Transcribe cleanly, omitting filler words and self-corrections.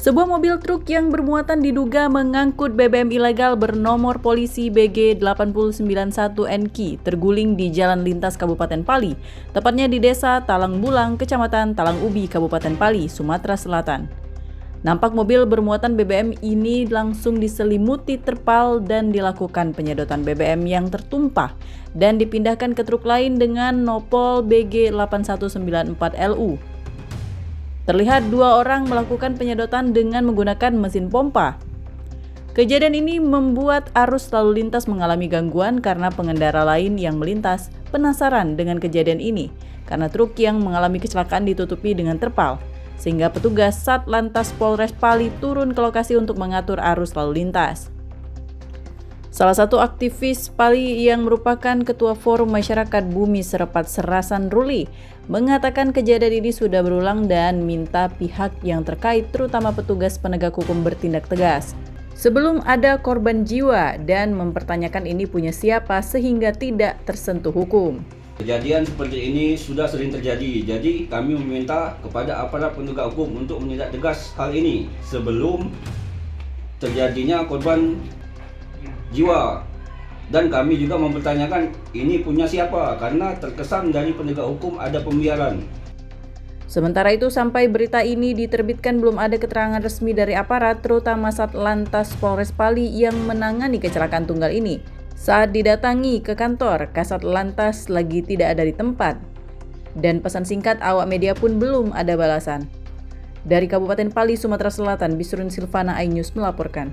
Sebuah mobil truk yang bermuatan diduga mengangkut BBM ilegal bernomor polisi BG 8091NQ terguling di jalan lintas Kabupaten Pali, tepatnya di Desa Talang Bulang, Kecamatan Talang Ubi, Kabupaten Pali, Sumatera Selatan. Nampak mobil bermuatan BBM ini langsung diselimuti terpal dan dilakukan penyedotan BBM yang tertumpah dan dipindahkan ke truk lain dengan nopol BG 8194LU. Terlihat dua orang melakukan penyedotan dengan menggunakan mesin pompa. Kejadian ini membuat arus lalu lintas mengalami gangguan karena pengendara lain yang melintas penasaran dengan kejadian ini karena truk yang mengalami kecelakaan ditutupi dengan terpal, sehingga petugas Satlantas Polres Pali turun ke lokasi untuk mengatur arus lalu lintas. Salah satu aktivis Pali yang merupakan Ketua Forum Masyarakat Bumi Serepat Serasan Ruli mengatakan kejadian ini sudah berulang dan minta pihak yang terkait terutama petugas penegak hukum bertindak tegas sebelum ada korban jiwa dan mempertanyakan ini punya siapa sehingga tidak tersentuh hukum. Kejadian seperti ini sudah sering terjadi, jadi kami meminta kepada aparat penegak hukum untuk menindak tegas hal ini sebelum terjadinya korban jiwa. Dan kami juga mempertanyakan ini punya siapa karena terkesan dari penegak hukum ada pembiaran. Sementara itu sampai berita ini diterbitkan belum ada keterangan resmi dari aparat terutama Satlantas Polres Pali yang menangani kecelakaan tunggal ini. Saat didatangi ke kantor, Kasat Lantas lagi tidak ada di tempat. Dan pesan singkat awak media pun belum ada balasan. Dari Kabupaten Pali, Sumatera Selatan, Bisrun Silvana, iNews melaporkan.